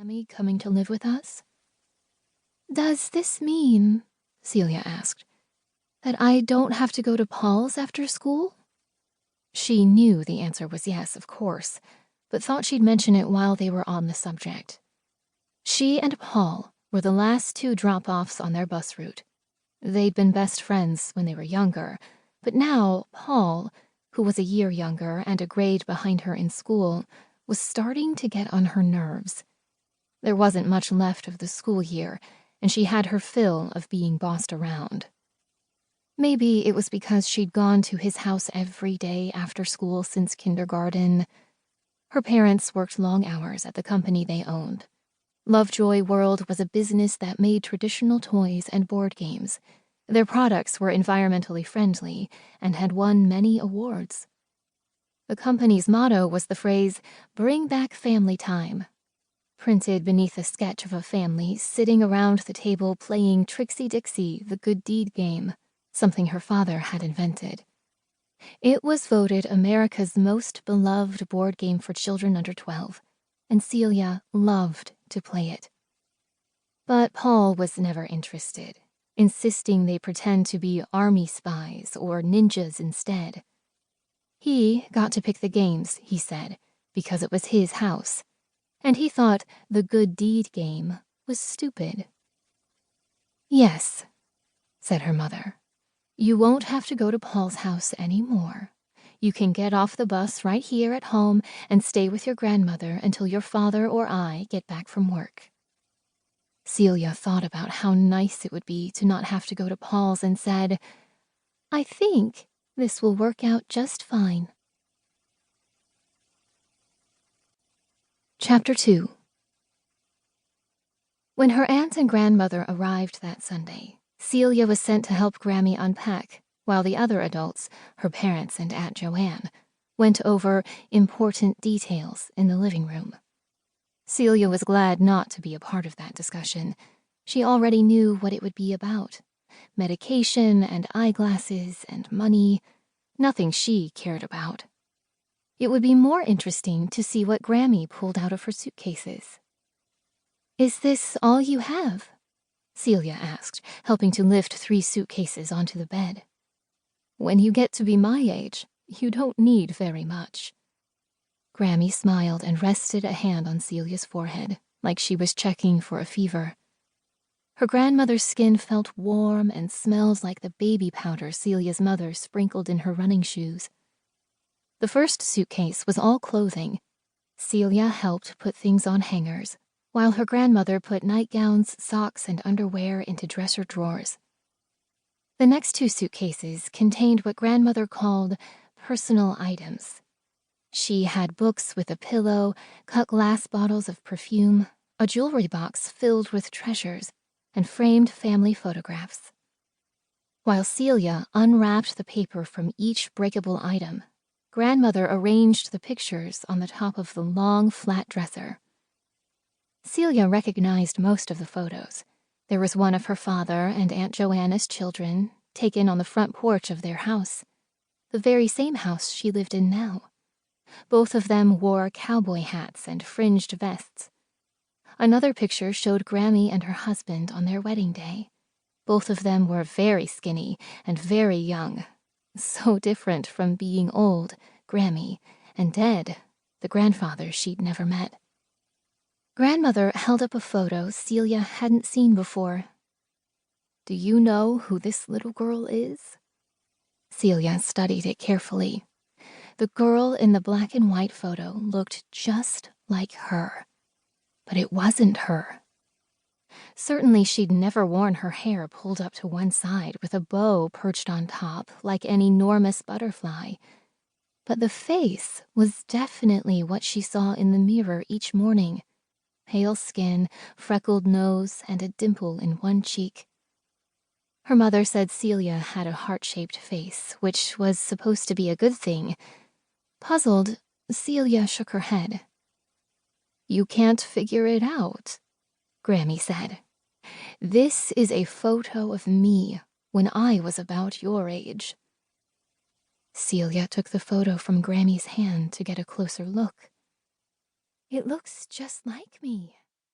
Grammy coming to live with us?" "Does this mean," Celia asked, "that I don't have to go to Paul's after school?" She knew the answer was yes, of course, but thought she'd mention it while they were on the subject. She and Paul were the last two drop-offs on their bus route. They'd been best friends when they were younger, but now Paul, who was a year younger and a grade behind her in school, was starting to get on her nerves. There wasn't much left of the school year, and she had her fill of being bossed around. Maybe it was because she'd gone to his house every day after school since kindergarten. Her parents worked long hours at the company they owned. Lovejoy World was a business that made traditional toys and board games. Their products were environmentally friendly and had won many awards. The company's motto was the phrase, "Bring back family time," printed beneath a sketch of a family sitting around the table playing Trixie Dixie, the Good Deed game, something her father had invented. It was voted America's most beloved board game for children under 12, and Celia loved to play it. But Paul was never interested, insisting they pretend to be army spies or ninjas instead. He got to pick the games, he said, because it was his house, and he thought the Good Deed game was stupid. "Yes," said her mother. "You won't have to go to Paul's house anymore. You can get off the bus right here at home and stay with your grandmother until your father or I get back from work." Celia thought about how nice it would be to not have to go to Paul's and said, "I think this will work out just fine." Chapter 2. When her aunt and grandmother arrived that Sunday, Celia was sent to help Grammy unpack, while the other adults, her parents and Aunt Joanne, went over important details in the living room. Celia was glad not to be a part of that discussion. She already knew what it would be about. Medication and eyeglasses and money. Nothing she cared about. It would be more interesting to see what Grammy pulled out of her suitcases. "Is this all you have?" Celia asked, helping to lift 3 suitcases onto the bed. "When you get to be my age, you don't need very much." Grammy smiled and rested a hand on Celia's forehead, like she was checking for a fever. Her grandmother's skin felt warm and smelled like the baby powder Celia's mother sprinkled in her running shoes. The first suitcase was all clothing. Celia helped put things on hangers, while her grandmother put nightgowns, socks, and underwear into dresser drawers. The next 2 suitcases contained what grandmother called personal items. She had books with a pillow, cut glass bottles of perfume, a jewelry box filled with treasures, and framed family photographs. While Celia unwrapped the paper from each breakable item, grandmother arranged the pictures on the top of the long, flat dresser. Celia recognized most of the photos. There was one of her father and Aunt Joanna's children, taken on the front porch of their house, the very same house she lived in now. Both of them wore cowboy hats and fringed vests. Another picture showed Grammy and her husband on their wedding day. Both of them were very skinny and very young, so different from being old, Grammy, and dead, the grandfather she'd never met. Grandmother held up a photo Celia hadn't seen before. "Do you know who this little girl is?" Celia studied it carefully. The girl in the black and white photo looked just like her, but it wasn't her. Certainly she'd never worn her hair pulled up to one side with a bow perched on top like an enormous butterfly, but the face was definitely what she saw in the mirror each morning. Pale skin, freckled nose, and a dimple in one cheek. Her mother said Celia had a heart-shaped face, which was supposed to be a good thing. Puzzled, Celia shook her head. "You can't figure it out," Grammy said. "This is a photo of me when I was about your age." Celia took the photo from Grammy's hand to get a closer look. "It looks just like me,"